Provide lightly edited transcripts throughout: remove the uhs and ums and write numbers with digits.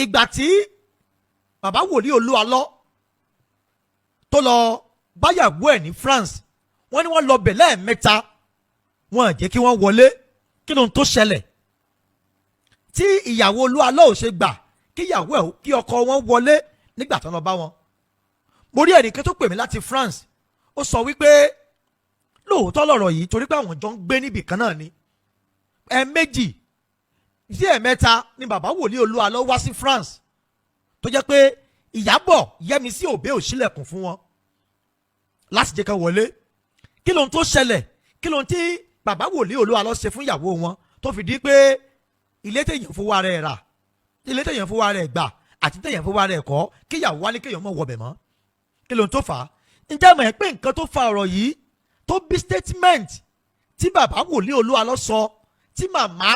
ìgbà tí bàbá wòlíì Olúalọ́ tó lọ báyàwó ẹ̀ ní France wọ́n ní wọ́n lọ bẹ̀ lẹ́ẹ̀mẹ́ta wọ́n jẹ́ kí wọ́n wọlé. kí ló ń tó ṣẹlẹ̀ tí ìyàwó Olúalọ́ ò ṣe gbà kí ìyàwó ẹ̀ kí ọkọ wọn wọlé nígbà tó lọ bá wọn. mo rí ẹnìkan tó pè mí láti France ó sọ wípé lóòótọ́ lọ̀rọ̀ yìí torí pé àwọn jọ ń gbé níbì kan náà ni ẹ̀ẹ̀mejì sí ẹ̀ẹ̀mẹ́ta ni bàbá wòlíì Olúalọ́ wá sí France tó jẹ́ pé Ìyábọ̀ Yẹ́misí Òbé ò ṣílẹ̀kùn fún wọn láti jẹ́ ká wọlé. kí ló ń tó ṣẹlẹ̀ kí ló ń tí bàbá wòlíì Olúalọ́ ṣe fún ìyàwó wọn tó fi di pé ilé téèyàn fowó ara ẹ̀ rà ilé téèyàn fowó ara ẹ̀ gbà àti téèyàn fowó ara ẹ̀ kọ́ kíyàwó wá ní kéèyàn mọ̀ wọbẹ̀ mọ́. kí ló ń tó fà á ǹjẹ́ mọ̀ ẹ́ pé nǹkan tó fa ọ̀rọ̀ yìí tó bí statement tí bàbá wòlíì Olúalọ́ sọ tí màmá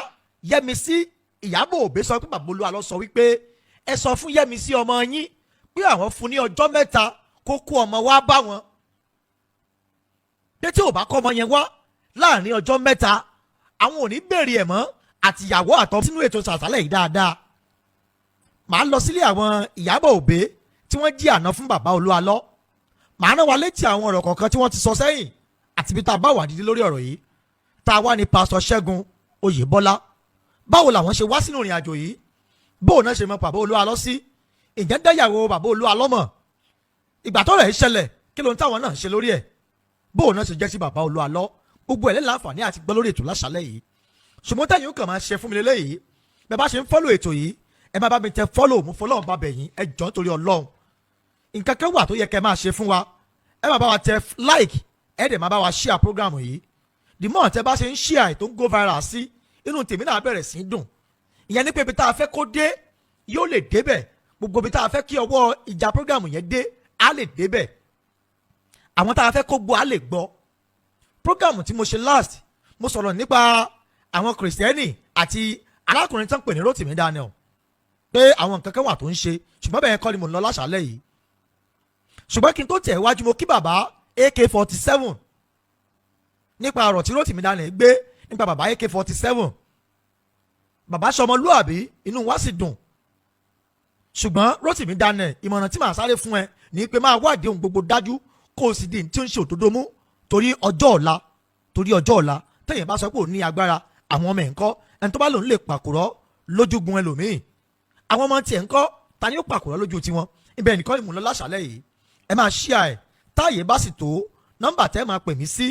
Yẹ́misí Ìyábọ̀ Òbé sọ pé bàbá Olúalọ́ sọ wípé ẹ sọ fún Yẹ́misí ọmọ yín pé àwọn fún ní ọjọ́ mẹ́ta kó kó ọmọ wá bá wọn pé tí ò bá kọ́ ọmọ yẹn wá láàrin ọjọ́ mẹ́ta àwọn ò ní bèrè ẹ̀ mọ́ àtìyàwó àtọ́ sínú ètò sàṣálẹ̀ yìí dáadáa. màá lọ sílé àwọn Ìyábọ̀ Òbé tí wọ́n jí àná fún bàbá Olúalọ́ màá rán wa létí àwọn ọ̀rọ̀ kọ̀ọ̀kan tí wọ́n ti sọ sẹ́yìn àti ibi tá a bá wà dídí lórí ọ̀rọ̀ yìí tá a wá ní pásítọ̀ Ṣẹ́gun Oyèbọ́lá báwo làwọn ṣe wá sínú ìrìn àjò yìí bóun náà ṣe mọ bàbá Olúalọ́ sí ìjẹ́ dáyàwó bàbá Olúalọ́ mọ̀ ìgbà tó rẹ̀ ṣẹlẹ̀ kí ló ń táwọn náà ṣe lórí ẹ̀ bóun náà ṣe jẹ́ sí bàbá Olúalọ́ gbogbo ẹ̀ láǹfààní àti gbọ́ lórí ètò láṣálẹ̀ yìí ṣùgbọ́n tẹ̀yìn ó kàn máa ṣe fún mi lélẹ́yìí bẹ́ẹ̀ bá ṣe ń fọ́lò ètò yìí ẹ má bá mi tẹ fọ́lò mú fọlọ́run bá bẹ̀ yín ẹ jọ̀ọ́ nítorí Ọlọ́run nǹkan kan wà tó yẹ kẹ́ máa ṣe fún wa ẹ má bá wa tẹ like ẹ dẹ̀ má bá wa share program yìí the more tẹ bá ṣe ń share tó ń go viral sí inú tèmi náà bẹ̀rẹ̀ sí í dùn ìyẹn ní pé ibi tá a fẹ́ kó dé yóò lè débẹ̀ gbogbo ibi tá a fẹ́ kí ọwọ́ ìjà program yẹn dé á lè débẹ̀ àwọn tá a fẹ́ kó gbọ́ á lè gbọ́ program tí mo ṣe last mo sọ̀rọ̀ nípa àwọn kìrìsìtẹ́nì àti arákùnrin tán pè ní Rótìmí Daniel pé àwọn nǹkan kan wà tó ń ṣe ṣùgbọ́n bẹ́ẹ̀ kọ́ ni mo ń lọ láṣálẹ̀ yìí ṣùgbọ́n kí n tó tẹ̀ wájú mo kí bàbá AK-47 nípa ọ̀rọ̀ tí Rótìmí Daniel gbé nípa bàbá AK-47 bàbá sọmọlúàbí inú wa sì dùn ṣùgbọ́n Rótìmí Daniel ìmọ̀ràn tí màá sáré fún ẹ ní pé máa wádìí ohun gbogbo dájú kó o sì di tí ó ń ṣe òdodo mú torí ọjọ́ ọ̀la tẹ̀yìn bá sọ pé ò ní agbára àwọn ọmọ ẹ̀ ń kọ́ ẹni tó bá lòun lè pàkúrọ̀ lójúgun ẹlòmíì àwọn ọmọ tiẹ̀ ń kọ́ ta ni ó pàkúrọ̀ lójú tiwọn ibẹ̀ nìkan ni mò ń lọ láṣálẹ̀ yìí ẹ máa share ẹ̀ táàyè bá sì tó nọ́mbà tẹ́ máa pè mí sí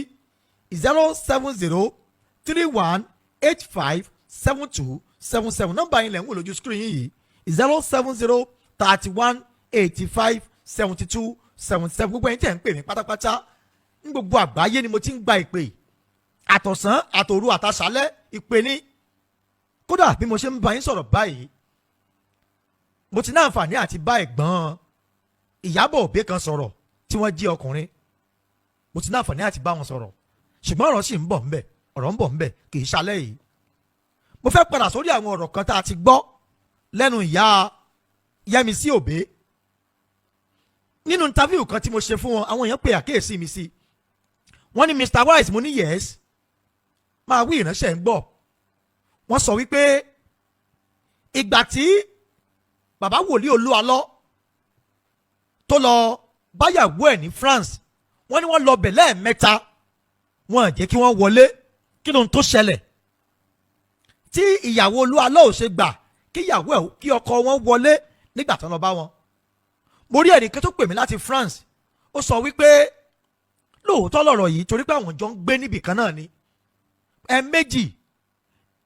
07031857277 nọ́mbà yín lẹ̀ ń wò lójú screen yìí 07031857277 gbogbo ẹ̀yin tẹ́ ń pè mí pátápátá ní gbogbo àgbáyé ni mo ti ń gba ìpè àtọ̀sán àtòru àtàṣálẹ́ ìpè ní kódà bí mo ṣe ń bá yín sọ̀rọ̀ báyìí mo ti ní àǹfààní àti bá ẹ̀gbọ́n Ìyábọ̀ Òbé kan sọ̀rọ̀ tí wọ́n jí ọkùnrin mo ti ní àǹfààní àti bá wọn sọ̀rọ̀ ṣùgbọ́n ọ̀rọ̀ sì ń bọ̀ ńbẹ̀ ọ̀rọ̀ ń bọ̀ ńbẹ̀ kì í ṣalẹ́ yìí mo fẹ́ padà sórí àwọn ọ̀rọ̀ kan tá a ti gbọ́ lẹ́nu ìyá Yẹ́misí Òbé nínú interview kan tí mo ṣe fún wọn àwọn èèyàn pe àkíyèsí mi sí wọ́n ní Mr. Wise mo ní yes máa wí ìránṣẹ́ ń gbọ́ wọ́n sọ wípé ìgbà tí bàbá wòlíì Olúalọ́ tó lọ báyàwó ẹ̀ ní France wọ́n ní wọ́n lọ bẹ̀ lẹ́ẹ̀mẹ́ta wọ́n jẹ́ kí wọ́n wọlé kí ló ń tó ṣẹlẹ̀ tí ìyàwó Olúalọ́ ò ṣe gbà kí ìyàwó ẹ̀ kí ọkọ wọn wọlé nígbà tó lọ bá wọn. mo rí ẹnìkan tó pè mí láti France ó sọ wípé lóòótọ́ lọ̀rọ̀ yìí torí pé àwọn jọ ń gbé níbì kan náà ni ẹ̀ẹ̀mejì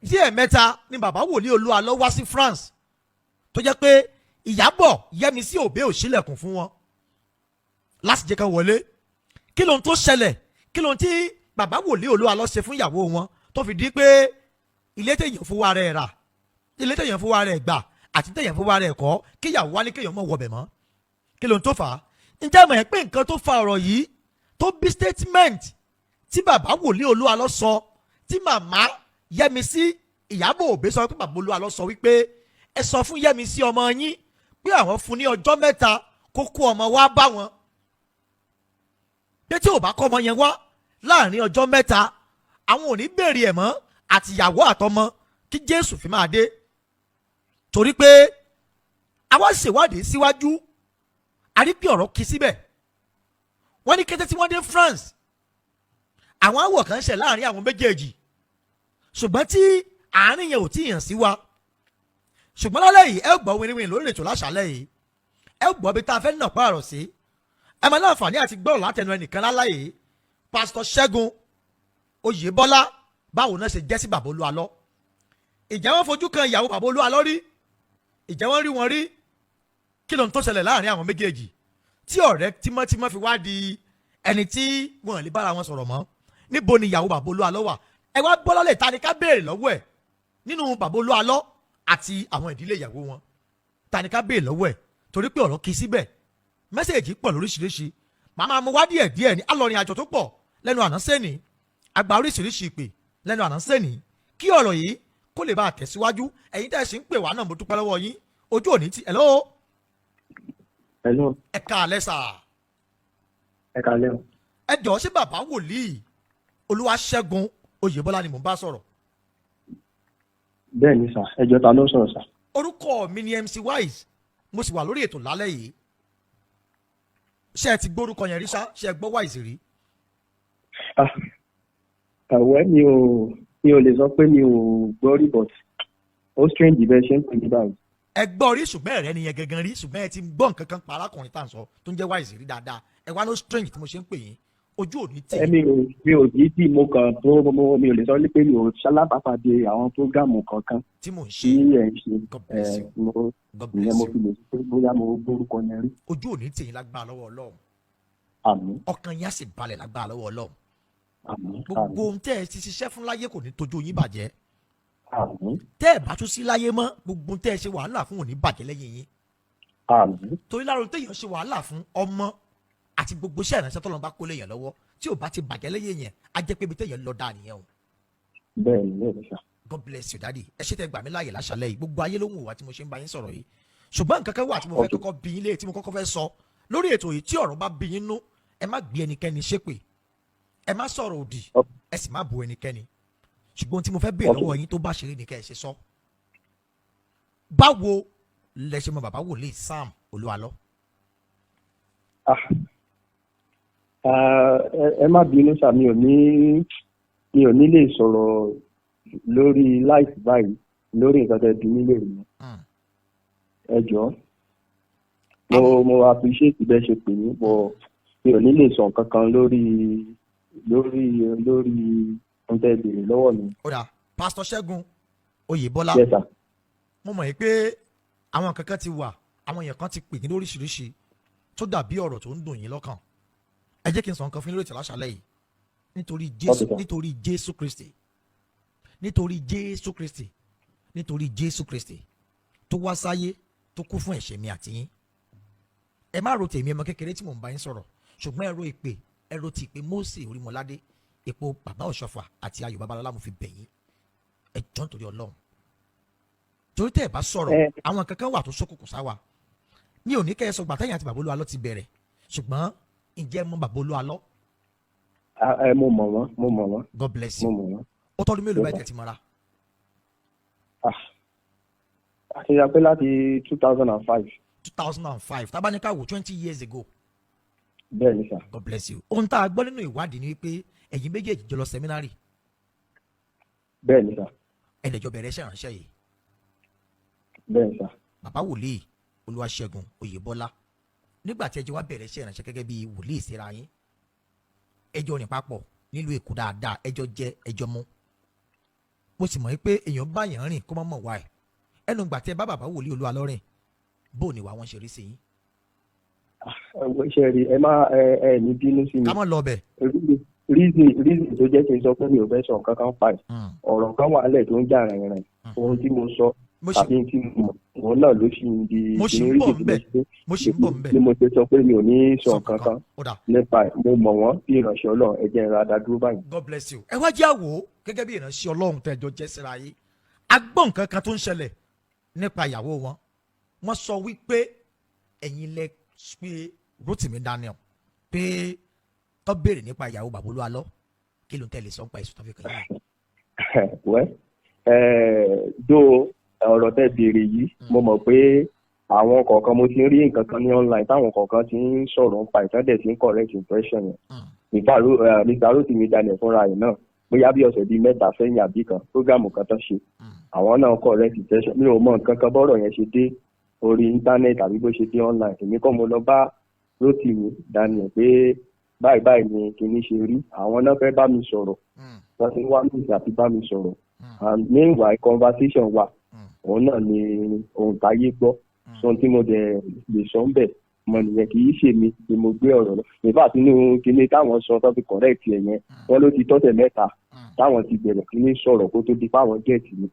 sí ẹ̀ẹ̀mẹ́ta ni bàbá wòlíì Olúalọ́ wá sí France tó jẹ́ pé Ìyábọ̀ Yẹ́misí Òbé ò ṣílẹ̀kùn fún wọn láti jẹ́ ká wọlé. kí ló ń tó ṣẹlẹ̀ kí ló ń tí bàbá wòlíì Olúalọ́ ṣe fún ìyàwó wọn tó fi di pé ilé téèyàn fowó ara ẹ̀ rà ilé téèyàn fowó ara ẹ̀ gbà àti téèyàn fowó ara ẹ̀ kọ́ kíyàwó wá ní kéèyàn mọ̀ wọbẹ̀ mọ́ kí ló ń tó fà á ǹjẹ́ mọ̀ ẹ́ pé nǹkan tó fa ọ̀rọ̀ yìí tó bí statement tí bàbá wòlíì Olúalọ́ sọ tí màmá Yẹ́misí Ìyábọ̀ Òbé sọ pé bàbá Olúalọ́ sọ wípé ẹ sọ fún Yẹ́misí ọmọ yín pé àwọn fún ní ọjọ́ mẹ́ta kó kó ọmọ wá bá wọn pé tí ò bá kọ́ ọmọ yẹn wá láàrin ọjọ́ mẹ́ta àwọn ò ní bèrè ẹ̀ mọ́ àtìyàwó àtọmọ kí Jésù fi máa dé torí pé àwa ṣèwádìí síwájú àrípì ọ̀rọ̀ kì í síbẹ̀ wọ́n ní kété tí wọ́n dé France àwọn àwọ̀ kan ṣẹ̀ láàrin àwọn méjèèjì ṣùgbọ́n tí àárín yẹn ò tí ì hàn sí wa ṣùgbọ́n lálẹ́ yìí ẹ gbọ́ wíníwíní lórí ètò láṣálẹ́ yìí ẹ gbọ́ bí tá a fẹ́ nà pààrọ̀ sí ẹ máa láǹfààní àti gbọ́rọ̀ látẹnu ẹnìkan lálẹ́ yìí pásítọ̀ Ṣẹ́gun Oyèbọ́lá báwo náà ṣe jẹ́ sí bàbá Olúalọ́ ìjẹ́ wọ́n fojú kan ìyàwó bàbá Olúalọ́ rí ìjẹ́ wọ́n rí wọn rí kí ló ń tó ṣẹlẹ̀ láàrin àwọn méjèèjì tí ọ̀rẹ́ tímọ́tímọ́ fi wá di ẹni tí wọ́n lè bára wọn sọ̀rọ̀ mọ́ níbo ni ìyàwó bàbá Olúalọ́ wà ẹ wá gbọ́ lọ́lẹ̀ ta ni ká béèrè lọ́wọ́ ẹ̀ nínú bàbá Olúalọ́ àti àwọn ìdílé ìyàwó wọn ta ni ká béèrè lọ́wọ́ ẹ̀ torí pé ọ̀rọ̀ kì í síbẹ̀ mẹ́sẹ̀gì pọ̀ lóríṣiríṣi màmá mu wá díẹ̀ díẹ̀ ní alọ́rin àjọ tó pọ̀ lẹ́nu àná sẹ́ni àgbà oríṣiríṣi ìpè lẹ́nu àná sẹ́ni kí ọ̀rọ̀ yìí kó lè bá a tẹ̀síwájú ẹ̀yin tẹ́ ẹ sì ń pè wá náà mo dúpẹ́ lọ́wọ́ yín ojú òní ti hello. hello. ẹ káalẹ́ sà. ẹ káalẹ́ o. ẹ jọ̀ọ́ sí bàbá wòlíì Olúwaṣẹ́gun Oyèbọ́lá ni mò ń bá sọ̀rọ̀. bẹ́ẹ̀ ni sà ẹjọ́ ta ló sọ̀rọ̀ sà. orúkọ mi ni MC Wise mo sì wà lórí ètò lálẹ́ yìí ṣé ẹ ti gbórúkọ yẹn rí sá ṣé ẹ gbọ́ Wise rí. àwẹ̀ mi ò lè sọ pé mi ò gbọ́ rí but ó strange bẹ́ẹ̀ ṣe ń pè ní báyìí. ẹ gbọ́ rí ṣùgbọ́n ẹ̀rẹ́ nìyẹn gangan rí ṣùgbọ́n ẹ ti gbọ́ nǹkan kan pa arákùnrin tá à ń sọ tó ń jẹ́ Wise rí dáadáa ẹ wá ló strange tí mo ṣe ń pè yín ojú òní tẹ̀. mi ò jí tí mo kàn tó mi ò lè sọ pé mi ò ṣalábàápàdé àwọn prógámù kankan tí mò ń ṣe ìyẹn mo fi lè sọ pé bóyá mo gbórúkọ yẹn rí. ojú òní tẹ̀ yín lágbára lọ́wọ́ Ọlọ́run. àmín. ọkàn yín á sì balẹ̀ lágbára lọ́wọ́ Ọlọ́run. àmín. gbogbo ohun tẹ́ ẹ ti ṣiṣẹ́ fún láyé kò ní tójú yín bàjẹ́. àmín. tẹ́ ẹ bá tún sí láyé mọ́ gbogbo ohun tẹ́ ẹ ṣe wàhálà fún òní bàjẹ́ lẹ́yìn yín. àmín. torí lára ohun téèyàn ṣe wàhálà fún ọmọ àti gbogbo iṣẹ́ ìránṣẹ́ tọ́lọ́run bá kó léèyàn lọ́wọ́ tí ò bá ti bàjẹ́ lẹ́yìn yẹn á jẹ́ pé ibi téèyàn lọ dáa nìyẹn o. bẹ́ẹ̀ ni bẹ́ẹ̀ ni sà. God bless you daddy ẹ ṣe tẹ́ gbà mí láàyè láṣálẹ́ yìí gbogbo ayé ló ń wò wá tí mo ṣe ń bá yín sọ̀rọ̀ yìí ṣùgbọ́n nǹkan kan wà tí mo fẹ́ kọ́kọ́ bí yín lé tí mo kọ́kọ́ fẹ́ sọ lórí ètò yìí tí ọ̀rọ̀ bá bí yín nú ẹ má gbé ẹnikẹ́ni ṣépè ẹ má sọ̀rọ̀ òdì ẹ sì má bu ẹnikẹ́ni ṣùgbọ́n tí mo fẹ́ béèrè lọ́wọ́ yín tó bá ṣeré ni kẹ́ ẹ ṣe sọ. báwo lẹ ṣe mọ bàbá wòlíì Sam Olúalọ́. ẹ má bínú sà mi ò ní lè sọ̀rọ̀ lórí láìsí báyìí lórí nǹkan tẹ́ bí nílé mi. ẹ jọ̀ọ́ mo appreciate bẹ́ẹ̀ ṣe pè mí bọ̀ mi ò ní lè sọ nǹkan kan lórí ohun tẹ́ béèrè lọ́wọ́ mi. ó dà Pásítọ̀ Ṣẹ́gun Oyèbọ́lá. Yes sir. mo mọ̀ pé àwọn kankan ti wà àwọn èèyàn kan ti pè ní lóríṣiríṣi tó dàbí ọ̀rọ̀ tó ń dùn yín lọ́kàn ẹ jẹ́ kí n sọ nǹkan fún yín lórí ìtàn láṣálẹ́ yìí nítorí Jésù Kristi tó wá sáyé tó kú fún ẹ̀ṣẹ̀ mi àti yín ẹ má ro tèmi ọmọ kékeré tí mò ń bá yín sọ̀rọ̀ ṣùgbọ́n ẹ ro ti ìpè Mósè Orímọládé ipò bàbá Ọ̀ṣọ́fà àti Ayọ̀ Babalọ́lá mo fi bẹ̀ yín ẹ jọ̀ọ́ nítorí Ọlọ́run torí tẹ́ ẹ bá sọ̀rọ̀ àwọn kankan wà tó ṣókùnkùn sáwà mi ò ní kẹ́ ẹ sọ gbàtẹ́yìn àti bàbá Olúalọ́ ti bẹ̀rẹ̀ ṣùgbọ́n ǹjẹ́ mọ bàbá Olúalọ́. mo mọ̀ wọ́n. God bless you. mo mọ̀ wọ́n. ó tọ́dún mélòó báyìí tẹ̀tí mọ́ra. àti ìyá pé láti 2005. 2005 tábánikà wò 20 years ago. bẹ́ẹ̀ ni sà. God bless you. ohun tá a gbọ́ nínú ìwádìí ni wípé ẹ̀yin méjèèjì jọ lọ sẹ́mínárì. bẹ́ẹ̀ ni sà. ẹ̀dẹ̀jọ bẹ̀rẹ̀ iṣẹ́ ìránṣẹ́ yìí. bẹ́ẹ̀ ni sà. bàbá wòlíì Olúwaṣẹ́gun Oyèbọ́lá nígbà tí ẹjọ́ wá bẹ̀rẹ̀ iṣẹ́ ìránṣẹ́ gẹ́gẹ́ bí wòlíì síra yín ẹjọ́ rìn papọ̀ nílùú Èkó dáadáa ẹjọ́ jẹ́ ẹjọ́ mú mo sì mọ̀ pé èèyàn bá yàn rìn kó má mọ̀ wá ẹ̀ ẹnu gbà tẹ bá bàbá wòlíì Olúalọ́ rìn bó ni wà wọ́n ṣe rí sí yín. ṣe rí ẹ má ẹ ní bínú sí mi. ká mọ̀ lọ bẹ̀. reason tó jẹ́ kí n sọ pé mi ò fẹ́ sọ nǹkan kan pa ẹ̀ ọ̀rọ̀ kan wà lẹ̀ tó ń jà rìnrìn ohun tí mo sọ àbí tí mo mọ̀ òun náà ló ṣì ń di mo ṣì ń bọ̀ ńbẹ̀ ni mo ṣe sọ pé mi ò ní sọ nǹkan kan nípa ẹ̀ mo mọ̀ wọ́n bí ìránṣẹ́ Ọlọ́run ẹ jẹ́ n ra dádúró báyìí. God bless you. ẹ wá jẹ́ àwò gẹ́gẹ́ bí ìránṣẹ́ Ọlọ́run tẹ́jọ jẹ́ síra yìí agbọ́n nǹkan kan tó ń ṣẹlẹ̀ nípa ìyàwó wọn wọ́n sọ wípé ẹ̀yin lẹ pé Rotimi Daniel pé tó béèrè nípa ìyàwó bàbá Olúalọ́ kí ló ń tẹ̀lé sọ́npa ẹ̀sùn tó fi kàn yín. wẹ́ dó ọ̀rọ̀ tẹ́ béèrè yìí mo mọ̀ pé àwọn kọ̀ọ̀kan mo ti ń rí nǹkan kan ní online táwọn kọ̀ọ̀kan ti ń sọ̀rọ̀ nípa ìtọ́jú tí ń correct impression yẹn. nípa Mr. Rotimi Daniel fúnra rẹ̀ náà bóyá bí ọ̀sẹ̀ bíi 3 sẹ́yìn àbí kan program kan tó ṣe àwọn náà correct impression. mi ò mọ nǹkan kan bọ́rọ̀ yẹn ṣe dé orí internet àbí bó ṣe dé online. èmi kọ́ mo lọ bá Rotimi Daniel pé báyìí ni kinní ṣe rí. àwọn náà fẹ́ bá mi sọ̀rọ̀ wọ́n ti wá ní ìgbà tí bá mi sọ̀rọ̀ and meanwhile conversation wa òun náà ni ohun táyé gbọ́ sọ tí mo dẹ̀ lè sọ ń bẹ̀ mọ nìyẹn kì í ṣe mi ni mo gbé ọ̀rọ̀ lọ. nígbà tí inú kinní táwọn sọ tó fi correct ẹ̀ yẹn wọ́n ló ti tọ́sẹ̀ 3 táwọn ti bẹ̀rẹ̀ kinní sọ̀rọ̀ kó tó di fáwọn gẹ̀ẹ́tì ni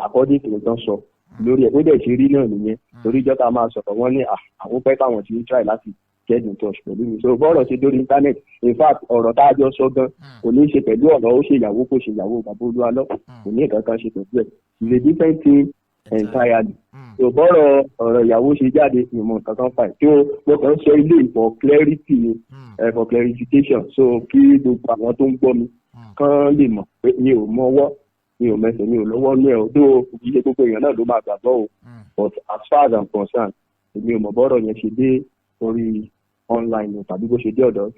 according to nǹkan sọ lórí ẹ̀ bó dẹ̀ ṣe rí náà nìyẹn torí ìjọba máa sọ̀rọ̀ wọ́n ní àwọn pẹ́ táwọn ti ń try láti get in touch pẹ̀lú mi. so bọ́ọ̀rọ̀ ṣe lórí internet in fact ọ̀rọ̀ tá a jọ sọ gan kò ní í ṣe pẹ̀lú ọ̀rọ̀ ó ṣe ìyàwó kò ṣe ìyàwó bàbá Olúwalọ kò ní nǹkan kan ṣe pẹ̀lú ẹ̀ it's a different thing entirely. so bọ́ọ̀rọ̀ ọ̀rọ̀ ìyàwó ṣe jáde ìmọ̀ nǹkan kan fà tí mo kàn ń sọ ilé for clarity for clarification so kí gbogbo àwọn tó ń gbọ́ mi kán lè mọ̀ pé mi ò mọwọ́ mi ò mẹsẹ̀ mi ò lọ́wọ́ ní ẹ̀ o tó ilé gbogbo èèyàn náà ló máa gbàgbọ́ o but as far as I'm concerned èmi ò mọ̀ bọ́ọ̀rọ̀ yẹn ṣe dé orí online o tàbí bó ṣe dé ọ̀dọ̀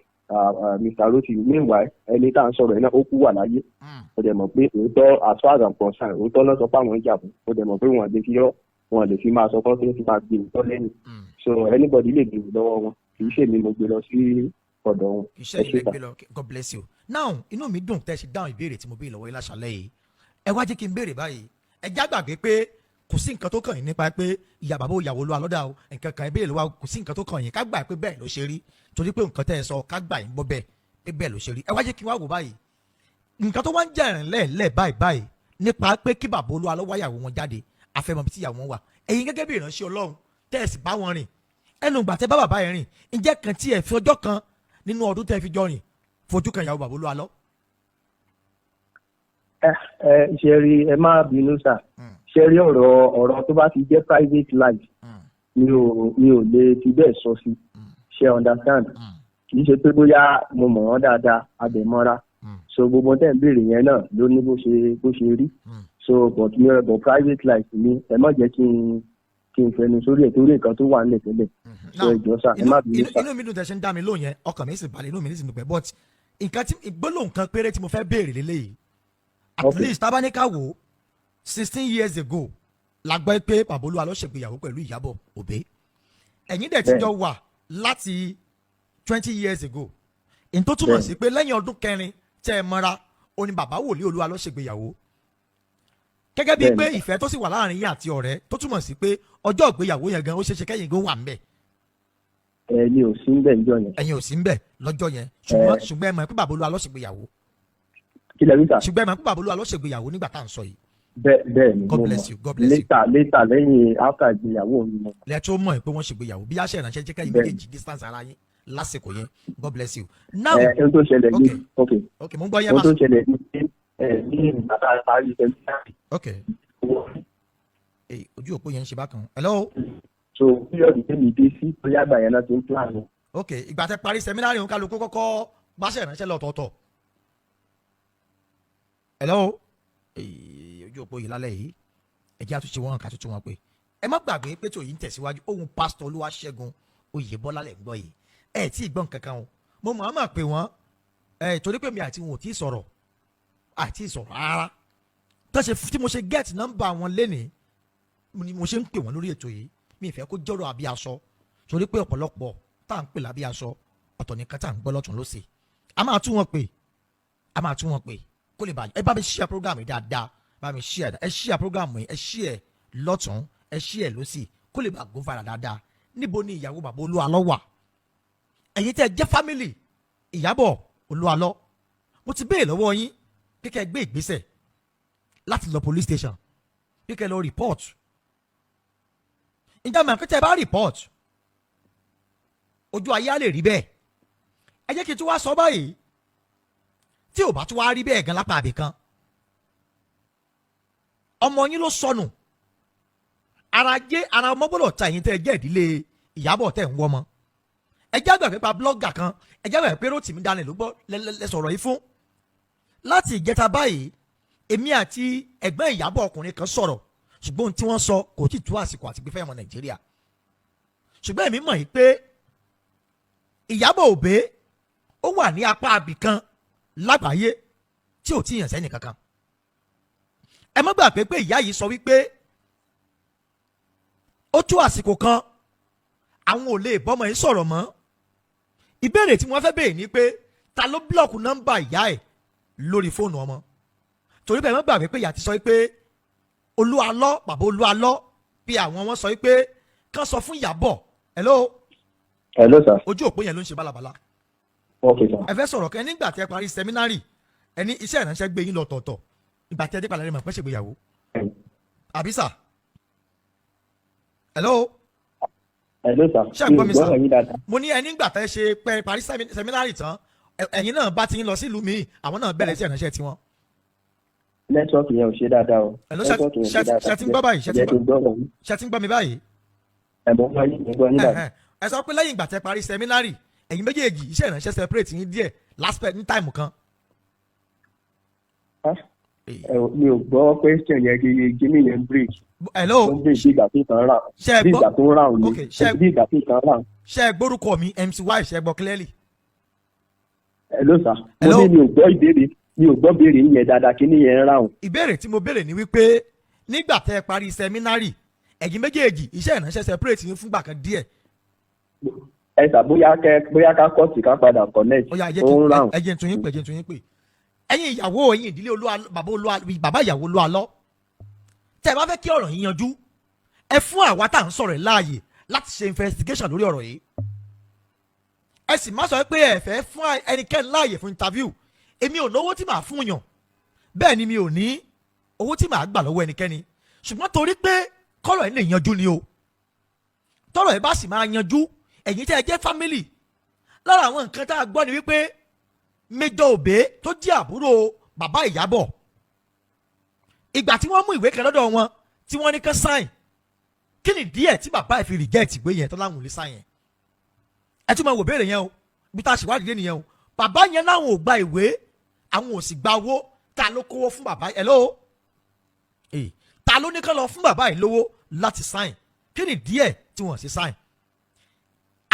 Mr. Rotimi. meanwhile ẹni tá à ń sọ̀rọ̀ yẹn náà ó kú wà láyé ó dẹ̀ mọ̀ pé òótọ́ as far as I'm concerned òótọ́ náà sọ pé àwọn ń jà fún ó dẹ̀ mọ̀ pé wọn lè fi máa sọ fún tó fi máa gbé òótọ́ lẹ́yìn so anybody lè gbèrò lọ́wọ́ wọn kì í ṣe mi mo gbé lọ sí ọ̀dọ̀ wọn. iṣẹ́ ilẹ̀ gbé lọ God bless you. now inú mi dùn tẹ́ ẹ ṣe dáhùn ìbéèrè tí mo béèrè lọ́wọ́ yín láṣálẹ́ yìí ẹ wá jẹ́ kí n béèrè báyìí ẹ já gbàgbé pé kò sí nǹkan tó kàn yín nípa pé ìyá bàbá ìyàwó ló wà lọ́dà o nǹkan kan ìbéèrè ló wà kò sí nǹkan tó kàn yín ká gbà pé bẹ́ẹ̀ ló ṣe rí torí pé nǹkan tẹ́ ẹ sọ ká gbà yín gbọ́ bẹ́ẹ̀ pé bẹ́ẹ̀ ló ṣe rí ẹ wá jẹ́ kí n wá wò báyìí nǹkan tó wá ń jà rìn lẹ́ẹ̀lẹ́ báyìí nípa pé kí bàbá olúwa lọ́wọ́ ìyàwó wọn jáde àfẹ́mọ̀ bí tí ìyàwó wọn wà ẹ̀yin gẹ́gẹ́ bí ìránṣẹ́ Ọlọ́run tẹ́ ẹ sì bá wọn rìn ẹnu ìgbà tẹ́ bá bàbá yẹn rìn ǹjẹ́ kan tí ẹ fi ọjọ́ kan nínú ọdún tẹ́ fi jọ rìn fojú kan ìyàwó bàbá olúwa lọ. ṣe rí ẹ má bínú sà ṣe rí ọ̀rọ̀ tó bá ti jẹ́ private life mi ò lè fi bẹ́ẹ̀ sọ sí ṣe understand kì í ṣe pé bóyá mo mọ̀ wọ́n dáadáa abẹ̀mọ́ra so gbogbo tẹ́ ń béèrè yẹn náà ló ní bó ṣe rí so but mi ò bọ̀ private life mi ẹ má jẹ́ kí n fẹnu sórí ẹ̀ torí nǹkan tó wà nílẹ̀ tẹ́lẹ̀ so ẹ jọ̀ọ́ sà ẹ má bínú sà. inú mi dùn tẹ́ ṣe ń dá mi lóhùn yẹn ọkàn mi sì balẹ̀ inú mi ní sinmi pẹ́ but nǹkan tí gbólóhùn kan péré tí mo fẹ́ béèrè lélẹ́yìí at least tábánikà wò 16 years ago la gbọ́ pé bàbá olúwa ló ṣègbéyàwó pẹ̀lú Ìyábọ̀ Òbé ẹ̀yin dẹ̀ ti jọ wà láti 20 years ago in tó túmọ̀ sí pé lẹ́yìn ọdún 4 tẹ́ ẹ mọ́ra ó ní bàbá wòlíì olúwa ló ṣègbéyàwó gẹ́gẹ́ bíi pé ìfẹ́ tó sì wà láàrin yín àti ọ̀rẹ́ tó túmọ̀ sí pé ọjọ́ ìgbéyàwó yẹn gan ó ṣeéṣe kẹ́yìn gan wà ń bẹ̀. ẹ̀yin ò sí ń bẹ̀ lọ́jọ́ yẹn. ẹ̀yin ò sí ń bẹ̀ lọ́jọ́ yẹn ṣùgbọ́n ẹ mọ̀ pé bàbá olúwa ló ṣègbéyàwó. kí lẹ rí sà. ṣùgbọ́n ẹ mọ̀ pé bàbá olúwa ló ṣègbéyàwó nígbà tá à ń sọ yìí. bẹ́ẹ̀ ni God bless you God bless you. later lẹ́yìn after ìgbéyàwó mi mọ̀. lẹ́tọ́ mọ̀ pé wọ́n ṣègbéyàwó bí aṣẹ́ ìrànṣẹ́ jẹ́ kẹ́yìn méjèèjì distance ara yín lásìkò yẹn God bless you. now ohun tó ṣẹlẹ̀ ní ok mo ń gbọ́ yẹn ohun tó ṣẹlẹ̀ ní ìgbà tá a parí sẹ́mínárì. ok ojú òpó yẹn ń ṣe bákan hello. so píríọ̀dù tẹ́mi dé sí bóyá àgbà yẹn náà ti ń plan. ok ìgbà tẹ́ parí sẹ́mínárì òun kálukú kọ́kọ́ gbáṣẹ́ ìrànṣẹ́ lọ́tọ̀ọ̀tọ̀ hello ojú òpó yìí lálẹ́ yìí ẹ̀jẹ̀ àtúnṣe wọn kà tuntun wọn pé ẹ má gbàgbé pé tó yìí ń tẹ̀síwájú ohun pásítọ̀ Olúwaṣẹ́gun Oyèbọ́lá lẹ̀ ń gbọ́ yìí ẹ̀ tí ì gbọ́n kankan o mo mọ̀ ọ́n mà pé wọ́n torí pé mi àti wọn ò tí ì sọ̀rọ̀ rárá tí mo ṣe gẹ́ẹ̀tì nọ́mbà wọn lénìí ni mo ṣe ń pè wọ́n lórí ètò yìí mi ìfẹ́ kó jọ́rọ̀ àbí aṣọ torí pé ọ̀pọ̀lọpọ̀ tá à ń pè lábí aṣọ ọ̀tọ̀ nìkan tá à ń gbọ́ lọ́tún lọ́sẹ̀ a máa tún wọn pè kó lè bàjẹ́ ẹ bá mi share program yìí dáadáa bá mi share program yìí ẹ share lọ́tún ẹ share lọ́sì kó lè bá go viral dáadáa níbo ni ìyàwó bàbá Olúwalọ wà ẹ̀yin tẹ́ ẹ jẹ́ family Ìyábọ̀ Olúwalọ mo ti béèrè lọ́wọ́ yín pé kẹ́ ẹ gbé ìgbésẹ̀ láti lọ police station pé kẹ́ ẹ lọ report ìjà mọ̀ pé tẹ́ ẹ bá report ojú ayé á lè rí bẹ́ẹ̀ ẹ jẹ́ kí n tún wá sọ báyìí tí ò bá tún wá rí bẹ́ẹ̀ gan lápá àbí kan ọmọ yín ló sọnù ara ọmọ gbọ́dọ̀ ta ẹ̀yin tẹ́ ẹ jẹ́ ìdílé Ìyábọ̀ tẹ́ ń wọ́ mọ́ ẹ jẹ́ àgbà pípa blogger kan ẹ jẹ́ àgbà pé Rotimi Daniel ló gbọ́ lẹ́sọ̀rọ̀ yìí fún láti ìjẹta báyìí èmi àti ẹ̀gbọ́n Ìyábọ̀ ọkùnrin kan sọ̀rọ̀ ṣùgbọ́n ohun tí wọ́n sọ kò tí tó àsìkò àti gbé fẹ́ ọmọ Nàìjíríà ṣùgbọ́n èmi mọ̀ yìí pé Ìyábọ̀ Òbé ó wà ní apá abìkan lágbàáyé tí ò tí yàn sẹ́ni kankan. Ẹ má gbàgbé pé ìyá yìí sọ wípé ó tó àsìkò kan àwọn ò lè bọ́mọ yìí sọ̀rọ̀ mọ́. Ìbéèrè tí wọ́n fẹ́ béèrè ni pé ta ló búlọ̀kù nọ́mbà ìyá ẹ̀ lórí fóònù ọmọ. Torí bẹ́ẹ̀ má gbàgbé pé ìyá ti sọ wípé Olúalọ́ bàbá Olúalọ́ bí àwọn wọn sọ wípé kán sọ fún Ìyábọ̀. Hello sir. ojú òpó yẹn ló ń ṣe bálabàla. Okay sir. Ẹ fẹ́ sọ̀rọ̀ kẹ́ nígbà tí ẹ parí sẹ́mínárì ẹni iṣẹ́ ìránṣẹ́ gbé yín lọ tọ̀ọ̀tọ̀ ìgbà tí ẹ dé padà rẹ̀ mọ̀ pẹ́ ṣègbéyàwó. Àbí sà? Hello sir. ṣé ẹ gbọ́ mi sà? Mo ní ẹni nígbà tẹ́ ṣe pẹ́ parí sẹ́mínárì tán ẹ̀yin náà bá ti ń lọ sílùú mi àwọn náà bẹ̀rẹ̀ iṣẹ́ ìránṣẹ́ tiwọn. Nẹ́tíwọ́ọ̀kì yẹn ò ṣe dáadáa o. Ṣé ti ń gbọ́ báyìí? Ṣé ti ń gbọ́ mi báyìí? Ẹ̀bùn gbọ́ yín dáadáa. Ẹ sọ pé lẹ́yìn ìgbà tẹ́ parí sẹ́mínárì ẹ̀yin méjèèjì iṣẹ́ ìránṣẹ́ separate yín díẹ̀ láspẹ̀ ní táìmù kan. Mi ò gbọ́ question yẹn kí ni yẹn break. Hello. Ó ń break bí ìgbà tó kàn rà. Bí ìgbà tó ń rà òní. Bí ìgbà tó kàn rà. Ṣé ẹ gbórúkọ mi MCY ṣe gbọ́ clearly? Hello sir. Mo ní mi ò gbọ́ ìbéèrè yẹn dáadáa kí ni yẹn ń rà òun. Ìbéèrè tí mo béèrè ni wípé nígbà tẹ́ ẹ parí sẹ́mínárì ẹ̀yin méjèèjì iṣẹ́ ìránṣẹ́ separate yín fúngbà kan díẹ̀. Ẹ sà bóyá ká kọ́ọ̀tì ká padà connect. Ó yá ẹjẹ̀ tún yín pè. Ẹ̀yin ìyàwó ẹ̀yin ìdílé bàbá ìyàwó Olúalọ́ tẹ́ ẹ bá fẹ́ kí ọ̀rọ̀ yín yanjú ẹ fún àwa tá à ń sọ̀rọ̀ láàyè láti ṣe investigation lórí ọ̀rọ̀ yìí. Ẹ sì má sọ pé ẹ fẹ́ fún ẹnikẹ́ni láàyè fún interview. Èmi ò lówó tí màá fún yàn bẹ́ẹ̀ ni mi ò ní owó tí màá gbà lọ́wọ́ ẹnikẹ́ni ṣùgbọ́n torí pé kọ́rọ̀ yìí lè yanjú ni o. Tọ́rọ̀ yìí bá sì máa yanjú ẹ̀yin tí ẹ jẹ́ family lára àwọn nǹkan tá a gbọ́ ni wípé Major Òbé tó jẹ́ àbúrò bàbá Ìyábọ̀ ìgbà tí wọ́n mú ìwé kan lọ́dọ̀ wọn tí wọ́n ní kán sign kí ni díẹ̀ tí bàbá ẹ̀ fi reject ìwé yẹn tó láwọn ò lè sign yẹn. Ẹ tún máa wò béèrè yẹn o bí tá a ṣèwádìí dé nìyẹn o bàbá yẹn láwọn ò gba ìwé àwọn ò sì gba owó ta ló kówó fún bàbá yẹn lówó ta ló ní kán lọ fún bàbá yẹn lówó láti sign kí ni díẹ̀ tí wọ́n sì sign.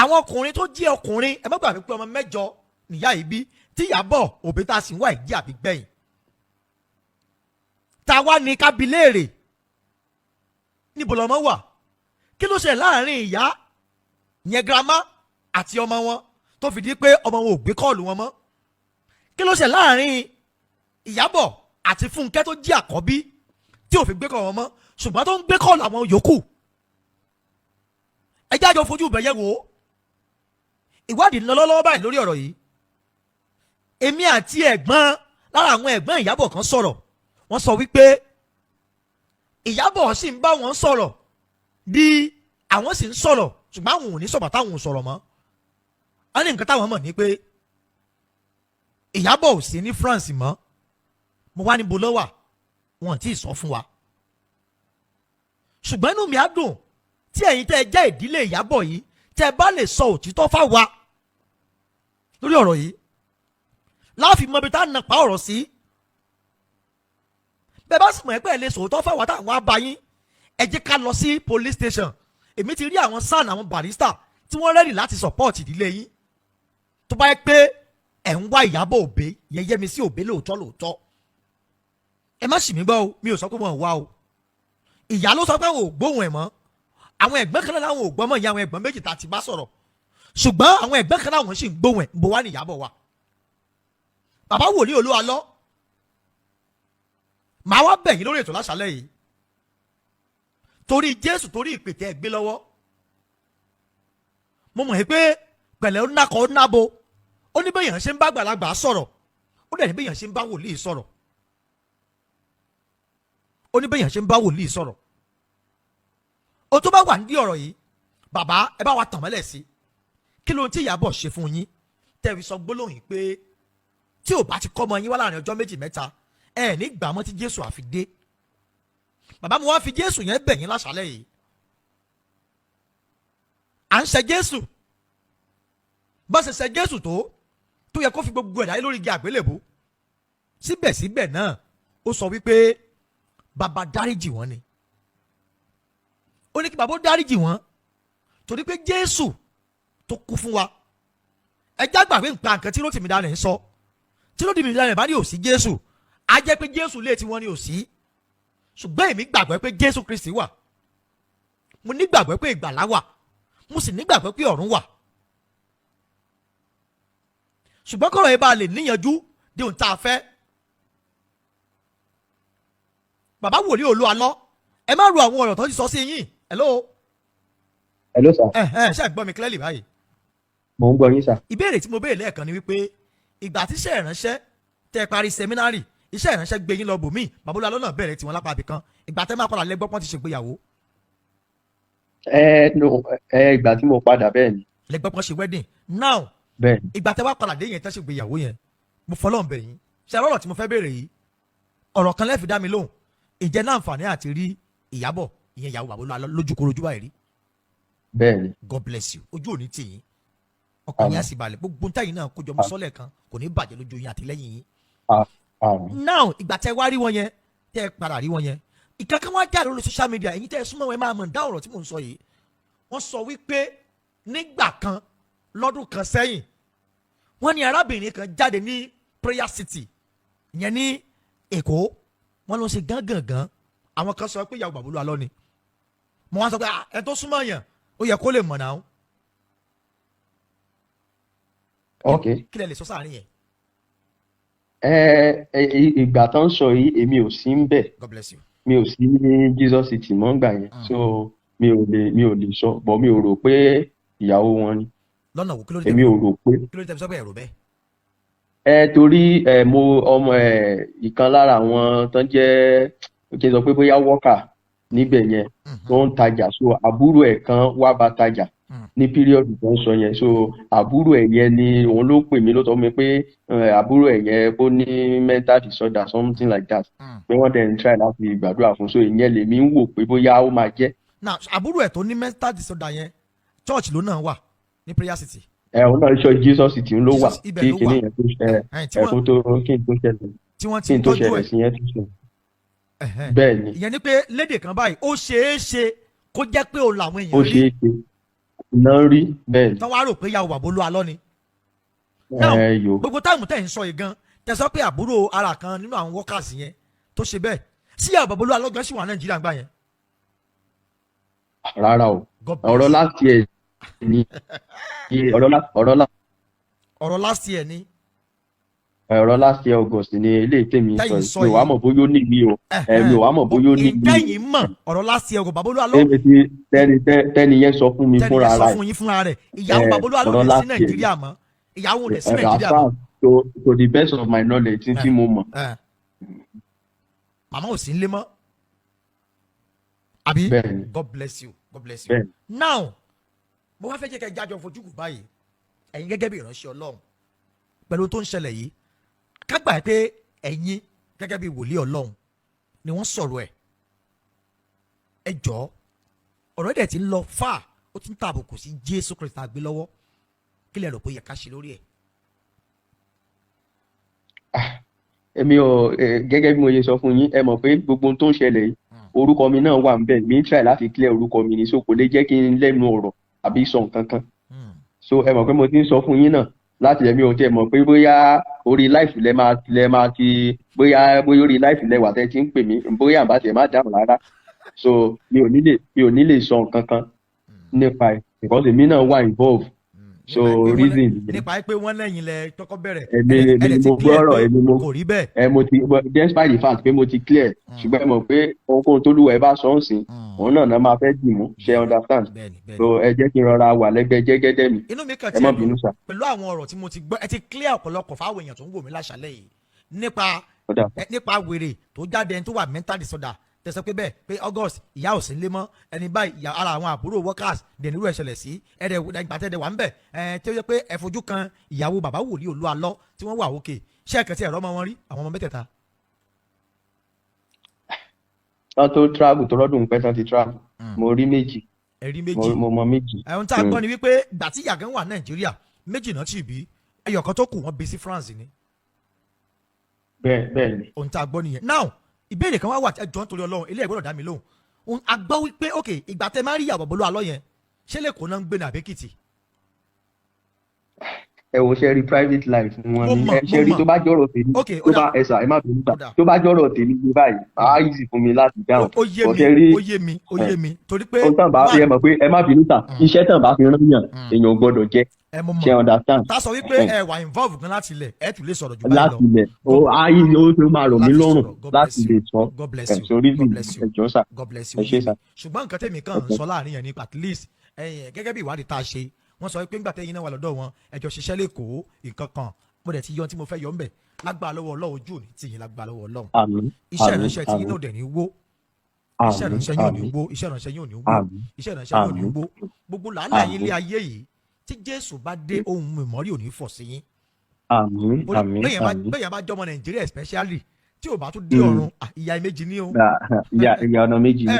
Àwọn ọkùnrin tó jẹ́ ọkùnrin ẹ má gbàgbé pé ọmọ mẹ́jọ nìyá yìí bí tí Ìyábọ̀ Òbé tá a sì ń wá ìdí àbí gbẹ̀yìn. Ta wá ní ká bi léèrè níbo lọmọ wà kí ló ṣe láàrin ìyá yẹn girama àti ọmọ wọn tó fi di pé ọmọ wọn ò gbé kọ́ọ̀lù wọn mọ́ kí ló ṣe láàrin Ìyábọ̀ àti Fúnkẹ́ tó jí àkọ́bí tí ò fi gbé kọ́ọ̀lù wọn mọ́ ṣùgbọ́n tó ń gbé kọ́ọ̀lù àwọn yòókù. Ẹ jáde fojú bẹ̀yẹ̀ wò ó ìwádìí lọ lọ́wọ́ báyìí lórí ọ̀rọ̀ yìí. Èmi àti ẹ̀gbọ́n lára àwọn ẹ̀gbọ́n Ìyábọ̀ kan sọ̀rọ̀ wọ́n sọ wípé Ìyábọ̀ sì ń bá wọn sọ̀rọ̀ bí àwọn sì ń sọ̀rọ̀ ṣùgbọ́n àwọn ò ní sọ̀bà táwọn ò sọ̀rọ̀ mọ́. Wọ́n ní nǹkan táwọn mọ̀ ní pé Ìyábọ̀ ò sí ní France mọ́ mo wá níbo ló wà wọn tí ì sọ fún wa. Ṣùgbọ́n inú mi á dùn tí ẹ̀yin tẹ́ ẹ jẹ́ ìdílé Ìyábọ̀ yìí tẹ́ ẹ bá lè sọ òtítọ́ fáwa lórí ọ̀rọ̀ yìí láàfin mọ ibi tá a nà pa ọ̀rọ̀ sí. Bẹ́ẹ̀ bá sì mọ̀ ẹ́ pé ẹ lè sòótọ́ fáwa táwọn á bá yín ẹ jẹ́ ká lọ sí police station. Èmi ti rí àwọn SAN àwọn barrister tí wọ́n rẹ́dì láti support ìdílé yín tó bá yẹ pé ẹ̀ ń wá Ìyábọ̀ Òbé yẹyẹ mi sí Òbé lóòótọ́. Ẹ má sì mí gbọ́ o mi ò sọ pé wọn ò wá o ìyá ló sọ pé àwọn ò gbóhùn ẹ̀ mọ́ àwọn ẹ̀gbọ́n kan náà làwọn ò gbọ́ mọ́ ìyá àwọn ẹ̀gbọ́n méjì tá a ti bá sọ̀rọ̀ ṣùgbọ́n àwọn ẹ̀gbọ́n kan náà wọ́n sì ń gbóhùn ẹ̀ bó wá ní Ìyábọ̀ wa. Bàbá wòlíì Olúalọ́ màá wá bẹ̀ yín lórí ètò láṣálẹ́ yìí torí Jésù torí ìpètè ẹ̀ gbé lọ́wọ́ mo mọ̀ pé pẹ̀lẹ́ ó nàkọ́ ó nàbo ó ní bẹ́yàn ṣe ń bá gbàlagbà sọ̀rọ̀ ó dẹ̀ ní bẹ́yàn ṣe ń bá wòlíì sọ̀rọ̀ ó ní bẹ́yàn ṣe ń bá wòlíì sọ̀rọ̀ o tó bá wà nídìí ọ̀rọ̀ yìí bàbá ẹ bá wa tàn mọ́lẹ̀ sí kí ló ń tí Ìyábọ̀ ṣe fún yín tẹ̀wé sọ gbólóhùn pé tí ò bá ti kọ́ ọmọ yín wá láàrin ọjọ́ méjì mẹ́ta ẹ ní gbà mọ́ tí Jésù àfi dé bàbá mo wá fi Jésù yẹn bẹ̀ yín láṣálẹ́ yìí à ń ṣe Jésù bá ṣe ṣe Jésù tó yẹ kó fi gbogbo ẹ̀dá lórí igi àgbélébùú síbẹ̀síbẹ̀ náà ó sọ wípé bàbá dáríjì wọ́n ni ó ní kí bàbá ó dáríjì wọ́n torí pé Jésù tó kú fún wa ẹjá gbàgbé nǹkan tí Rótìmí Daniel ń sọ tí Rótìmí Daniel bá ní òsí Jésù á jẹ́ pé Jésù lé tí wọ́n ní òsí ṣùgbọ́n èmi gbàgbọ́ pé Jésù Kristi wà mo nígbàgbọ́ pé ìgbàlá wà mo sì nígbàgbọ́ pé ọ̀run wà ṣùgbọ́n kọ́rọ̀ yẹn bá lè níyanjú di ohun tá a fẹ́ bàbá wòlíì Olúalọ́ ẹ má ro àwọn ọ̀rọ̀ tó ti sọ sí yín hello sir. ṣe é gbọ́ mi clearly báyìí. mo ń gbọ́ yín sir. ìbéèrè tí mo béèrè lẹ́ẹ̀kan ni wípé ìgbà tí iṣẹ́ ìránṣẹ́ tẹ́ parí sẹ́mínárì iṣẹ́ ìránṣẹ́ gbé yín lọ bòmíì bàbá Olúalọ́ náà bẹ̀rẹ̀ tiwọn lápá abìkan ìgbà tẹ́ máa padà lẹ́gbọ́n pọ́n ti ṣègbéyàwó. Ìgbà tí mo padà bẹ́ẹ̀ ni. lẹ́gbọ́n pọ́n ṣe wedding now bẹ́ẹ̀ ìgbà tẹ́ wá padà dé yẹn tẹ́ ṣègbéyàwó yẹn mo fọlọ́ bẹ̀ yín ṣe ọ̀rọ̀ tí mo fẹ́ béèrè yìí ọ̀rọ̀ kan lẹ́ẹ̀fi dá mi lóhùn ìjẹ́ náà àǹfààní àti rí Ìyábọ̀ ìyẹn ìyàwó bàbá Olúalọ́ lójúkorojú báyìí rí. bẹ́ẹ̀ni. God bless you ojú òní tì yín ọkàn yín á sì balẹ̀ gbogbo ntáyìn náà kójọ mọ́ sọ́lẹ̀ kan kò ní bàjẹ́ lójú yín àtìlẹ́yìn yín. now ìgbà tẹ́ wá rí wọn yẹn tẹ́ padà rí wọn yẹn ìkankan wá jáde lórí social media ẹ̀yin tẹ́ ẹ súnmọ́ wọn máa mọ̀ dá ọ̀rọ̀ tí mò ń sọ yìí wọ́n sọ wípé nígbà kan lọ́dún kan sẹ́yìn wọ́n ní arábìnrin kan jáde ní Prayer City ìyẹn ní Èkó wọ́n lọ ṣe gángangan àwọn kan sọ pé ìyàwó bàbá Olúalọ́ ni mo wá sọ pé ẹ tó súnmọ́ yẹn ó yẹ kó lè mọ̀ náà. ok kí lẹ lè sọ sáàrin yẹn. ìgbà tó ń sọ yìí èmi ò sí ń bẹ̀. God bless you. mi ò sí ní Jesus City mọ́ ń gbà yẹn so mi ò lè sọ bọ́ mi ò rò pé ìyàwó wọn ni. lọ́nà wo kí ló dé èmi ò rò pé. kí ló dé tẹ́ fi sọ pé ẹ̀rọ bẹ́ẹ̀. Torí mo ọmọ ìkan lára àwọn tó ń jẹ́ kí n sọ pé bóyá wọ́kà níbẹ̀ yẹn tó ń tajà so àbúrò ẹ̀ kan wá bá tajà ní píríọ̀dù tó ń sọ yẹn so àbúrò ẹ̀ yẹn ni òun ló pè mí ló sọ mi pé àbúrò ẹ̀ yẹn ó ní mental disorder something like that pé wọ́n dẹ̀ ń try láti gbàdúrà fún so ìyẹn lèmi ń wò pé bóyá ó máa jẹ́. now àbúrò ẹ̀ tó ní mental disorder yẹn church ló náà wà ní Prayer City. òun náà sọ Jesus City ló wà kí kìíní yẹn tó ẹ̀kú tó kí n tó ṣẹlẹ̀ kí n tó ṣẹlẹ̀ sí yẹn tó ṣẹlẹ̀. bẹ́ẹ̀ ni. ìyẹn ni pé lédè kan báyìí ó ṣeé ṣe kó jẹ́ pé òun làwọn èèyàn rí. ó ṣeé ṣe náà rí bẹ́ẹ̀ ni. tán wá rò pé ìyàwó bàbá Olúalọ́ ni. gbogbo táìmù tẹ̀ ń sọ yìí gan tẹ̀ sọ pé àbúrò ara kan nínú àwọn workers yẹn tó ṣe bẹ́ẹ̀ sí ìyàwó bàbá Olúalọ́ gan sì wà Nàìjíríà gbà yẹn. rárá o ọ̀rọ̀ láti ẹ̀ ní ọ̀rọ̀ last year ni. last year August ni ilé tèmi sọ mi ò wá mọ̀ bóyá ó ní mi o mi ò wá mọ̀ bóyá ó ní mi. ìtẹ̀yìn mọ̀ ọ̀rọ̀ last year bàbá Olúalọ́. tẹ́ni yẹn sọ fún mi fúnra rẹ̀. tẹ́ni yẹn sọ fún yín fúnra rẹ̀ ìyàwó bàbá Olúalọ́ ló sí Nàìjíríà mọ́ ìyàwó rẹ̀ sí Nàìjíríà mọ́. to the best of my knowledge tí mo mọ̀. màmá ò sí ń lé mọ́ àbí God bless you God bless you. now mo wá fẹ́ jẹ́ kẹ́ jájọ fojú kù báyìí ẹ̀yin gẹ́gẹ́ bí ìránṣẹ́ Ọlọ́run pẹ̀lú tó ń ṣẹlẹ̀ yìí kágbà pé ẹ̀yin gẹ́gẹ́ bí wòlíì Ọlọ́run ni wọ́n sọ̀rọ̀ ẹ jọ̀ọ́ ọ̀rọ̀ ẹ̀dẹ̀ ti ń lọ fà ó ti ń tàbùkù sí Jésù Kristi àgbé lọ́wọ́ kí lẹ rò pé yẹ ká ṣe lórí ẹ̀. èmi ò gẹ́gẹ́ bí mo ṣe sọ fún yín ẹ mọ̀ pé gbogbo ohun tó ń ṣẹlẹ̀ yìí orúkọ mi náà wà níbẹ̀ mi ń try láti clear orúkọ mi ní so kò lè jẹ́ kí n lẹ́nu ọ̀rọ̀ àbí sọ nǹkan kan so ẹ mọ̀ pé mo ti ń sọ fún yín náà láti ẹ̀mí ohun tí ẹ mọ̀ pé bóyá orí láìfù lẹ máa ti bóyá orí láìfù lẹ wà tẹ́ ti ń pè mí bóyá àbá tiẹ̀ má dáhùn rárá so mi ò ní lè sọ nǹkan kan nípa ẹ̀ because èmi náà wà involve so reason. nípa pé wọ́n lẹ́yìn lẹ tọ́kọ́ bẹ̀rẹ̀ èmi mo gbọ́rọ̀ èmi mo kò rí bẹ́ẹ̀. mo ti despite the fact pé mo ti clear ṣùgbọ́n ẹ mọ̀ pé ohunkóhun tó lúwa ẹ bá sọ ń sìn òun náà máa fẹ́ dì mú ṣe understand so ẹ jẹ́ kí n rọra wà lẹ́gbẹ́ jẹ́gẹ́dẹ́ mi inú mi kàn tí ẹ dùn pẹ̀lú àwọn ọ̀rọ̀ tí mo ti gbọ́ ẹ ti clear ọ̀pọ̀lọpọ̀ fáwọn èèyàn tó ń wò mí láṣálẹ́ yìí nípa wèrè tó jáde ẹni tó wà mental disorder tẹsán pé bẹ́ẹ̀ pé August ìyá ò sí ń lé mọ́ ẹni báyìí ara àwọn àbúrò workers dẹ̀nirú ẹ̀ ṣẹlẹ̀ sí ẹ̀rẹ̀ ìgbàtẹ́dẹ̀ wà ń bẹ̀ tí ó yẹ pé ẹ fojú kan ìyàwó bàbá wòlíì Olúalọ́ tí wọ́n wà òkè ṣé ẹ̀kẹ́ tí ẹ̀rọ ọmọ wọn rí àwọn ọmọ mẹ́tẹ̀ẹ̀ta. wọ́n tó travel tó rọ́dùn pẹ́ tán ti travel mo rí méjì mo mọ méjì. ohun tá a gbọ́ ni wípé ìgbà tí ìyàgán wà Nàìjíríà méjì náà ti bí ẹyọ kan tó kù wọ́n bí sí France ni. bẹ́ẹ̀ ni. ohun tá a gbọ́ nìyẹn now ìbéèrè kan wá wà ẹjọ́ nítorí Ọlọ́run ilé ẹ̀gbọ́dọ̀ dá mi lóhùn a gbọ́ wípé ok ìgbà tẹ máa rí ìyàwó bàbá Olúalọ́ yẹn ṣé lẹ́kọ̀ọ́ náà ń gbé ní àbẹ́kìtì. ẹ wo ṣe rí private life wọn ni Mo ṣe rí mọ̀. tó bá jọ̀rọ̀ tèmi Okay, tó bá ẹsà ẹ má bínú gbà tó bá jọ̀rọ̀ tèmi ní báyìí á easy fún mi láti dáhùn. ó yé mi torí pé. ohun tán bá fi ẹ mọ̀ pé ẹ má bínú tà iṣẹ́ tán bá fi rán yàn èèyàn ò gbọ́dọ̀ jẹ́ ṣe understand. tá a sọ wípé ẹ wà involve gan láti ilẹ̀ ẹ tún lè sọ̀rọ̀ jù báyìí lọ. láti ilẹ̀ ayé ó tó máa rọ̀ mí lọ́rùn láti lè sọ sórí ẹ̀jọ́ sà ẹ ṣe sà. ṣùgbọ́n nǹkan tèmi kan ń sọ láàrin yẹn ni at least gẹ́gẹ́ bí ìwádìí tá a ṣe wọ́n sọ pé ńgbà tẹ́yìn náà wà lọ́dọ̀ wọn ẹjọ́ ṣiṣẹ́ lẹ́kọ̀ọ́ nǹkan kan mo dẹ̀ ti yọ tí mo fẹ́ yọ ńbẹ̀ lágbára lọ́wọ́ Ọlọ́run ojú òní tìyín lágbára lọ́wọ́ Ọlọ́run. àmín iṣẹ́ ìránṣẹ́ tí yín náà dẹ̀ ní wó iṣẹ́ ìránṣẹ́ yóò ní wó iṣẹ́ ìránṣẹ́ yóò ní wó iṣẹ́ ìránṣẹ́ yóò ní wó gbogbo làálàá yín lé ayé yìí tí Jésù bá dé ohun mìmọ́rí ò ní fọ̀ sí yín. àmín àmín àmín bẹ́ẹ̀ yẹn bá jọmọ Nàìjíríà especially tí ò bá tún dé ọ̀run ìyá méjì ní o. ìyá ọ̀nà méjì ni.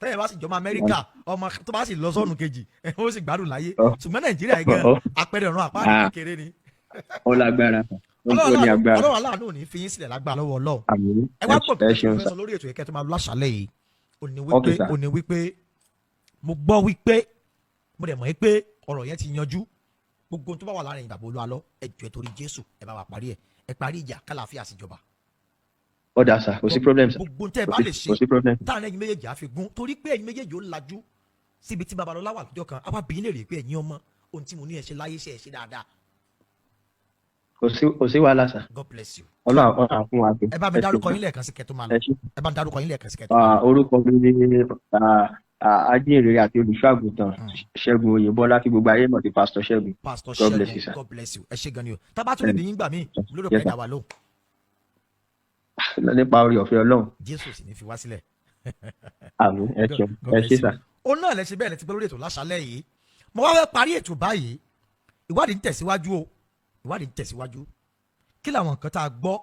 tẹ́yẹ̀ bá sì jọmọ Amẹ́ríkà ọmọ tó bá sì lọ sọ́nù kejì ó sì gbádùn láyé ṣùgbọ́n Nàìjíríà yìí gan apẹ̀rẹ̀ ọ̀run àpáàdé kékeré ni. ó lágbára ó ní agbára. Ọlọ́run aláàánú ò ní fi yín sílẹ̀ lágbára lọ́wọ́ Ọlọ́run. ẹ wá pọ̀ pé ṣe sọ lórí ètò ìkẹ́ tó máa láṣálẹ̀ yìí ó ní wípé mo gbọ́ wípé mo dẹ̀ mọ̀ wípé ọ̀rọ̀ yẹn ti yanjú gbogbo tó bá wà láàrin ìgbàgbọ́ Olúwa lọ ẹ jọ̀ọ́ torí Jésù ẹ bá wa parí ẹ parí ìjà kálàáfíà síjọba. ó dà sá kò sí problem sá gbogbo tẹ́ ẹ bá lè ṣe táwọn ẹ̀yin méjèèjì á fi gún torí pé ẹ̀yin méjèèjì ó lajú síbi tí Babalọ́lá wà lọ́jọ́ kan àwa bí lè rí pé ẹ̀yin ọmọ ohun tí mo ní ẹ ṣe láyé ṣe ẹ ṣe dáadáa. kò sí wàhálà sá. God bless you. Ọlọ́run fún wa pé. ẹ bá mi dárúkọ yín lẹ́ẹ̀kan sí kẹ́tọ́ máa lọ ẹ bá mi dárúkọ yín lẹ́ẹ̀kan sí kẹ́tọ́ máa lọ. orúkọ mi ni ajínrere àti olùṣọ́àgùntàn Ṣẹ́gun Oyèbọ́lá tí gbogbo ayé mọ̀ sí Pastor Ṣẹ́gun. Pastor Ṣẹ́gun God bless you ẹ ṣé gan ni o tábà tún lè dín yín gbà mí lórí ọ̀pẹ̀ ìdáwà lóhùn. nípa orí ọ̀fẹ́ Ọlọ́run. Jésù sì ní fi wá sílẹ̀. àmín ẹ ṣé sà. ó náà lẹ ṣe bẹ́ẹ̀ lẹ ti gbé lórí ètò láṣálẹ̀ yìí mo wá fẹ́ parí ètò báyìí ìwádìí ń tẹ̀síwájú kí làwọn nǹkan tá a gbọ́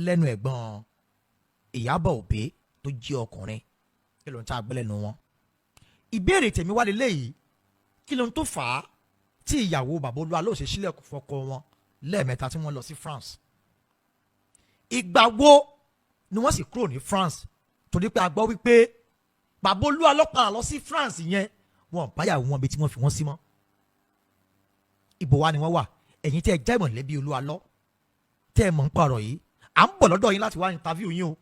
lẹ́nu ẹ̀gbọ́n Ìyábọ̀ Òbé tó jẹ́ ọkùnrin kí ló ń tá a gbọ́ lẹ́nu wọn. ìbéèrè tèmi wá lélẹ́yìí kí ló ń tó fà á tí ìyàwó bàbá Olúwa ló ṣe sílẹ̀kùn fọ́kọ wọn lẹ́ẹ̀mẹ́ta tí wọ́n lọ sí France. ìgbà wo ni wọ́n sì kúrò ní France torí pé a gbọ́ wípé bàbá Olúwa ló padà lọ sí France yẹn wọn báyàwó wọn bí tí wọ́n fi wọ́n sí mọ́. ibo wa ni wọ́n wà ẹ̀yin tẹ́ ẹ jẹ́ ìmọ̀lẹ́bí Olúwa lọ tẹ́ ẹ mọ̀ ń pààrọ̀ yìí à ń bọ̀ lọ́dọ̀ yín láti wá interview yín o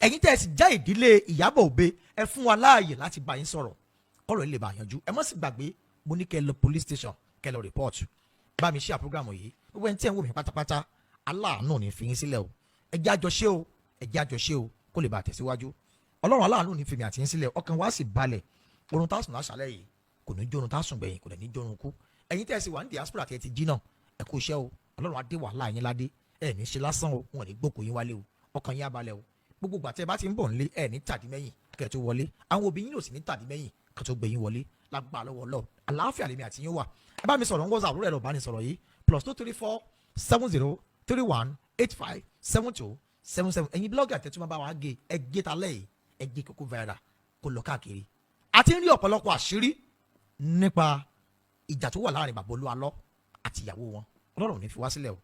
ẹ̀yin tẹ́ ẹ sì já ìdílé Ìyábọ̀ Òbé ẹ fún wa láàyè láti bá yín sọ̀rọ̀ kọ́rọ̀ ilé bá yanjú ẹ mọ́ sì gbàgbé mo ní kẹ́ lọ police station kẹ́ lọ report bá mi ṣe àpọ́gàmù yìí gbogbo ẹni tí ẹ̀ ń wò mí pátápátá aláàánú ní fi yín sílẹ̀ o ẹ jẹ́ àjọṣe o kó lè bá tẹ̀síwájú Ọlọ́run aláàánú ní fi mi àti yín sílẹ̀ ọkàn wa sì balẹ̀ orun tá a sùn láṣálẹ̀ yìí kò ní jórun tá a sùn gbẹ̀yìn kò ní jórun kú ẹ̀yin tẹ́ ẹ sì wà ní diaspora tẹ́ ẹ ti jí náà ẹ kú iṣẹ́ o Ọlọ́run á dé wàhálà yín ládé ẹ ní ṣe lásán o wọn ní gbókò yín wálé o ọkàn yín á balẹ̀ o gbogbo ìgbà tẹ́ ẹ bá ti ń bọ̀ nílé ẹ ní tàdí mẹ́yìn kẹ́ ẹ tó wọlé àwọn òbí yín ò sì ní tàdí mẹ́yìn kẹ́ ẹ tó gbé yín wọlé lágbára lọ́wọ́ Ọlọ́run àlàáfíà lèmi àti yín wà ẹ bá mi sọ̀rọ̀ ń WhatsApp lórí ẹ̀rọ ìbánisọ̀rọ̀ yìí +2347031857277 ẹ̀yin blọ́ọ̀gì àtẹ̀tùmọ̀ bá wa gé ẹ gé ta lẹ́yìn ẹ gé kókó viral kó lọ káàkiri àti rí ọ̀pọ̀lọpọ̀ àṣírí nípa ìjà tó wà láàrin bàbá Olúwa lọ àti ìyàwó wọn Ọlọ́run ní fi wá sílẹ̀ o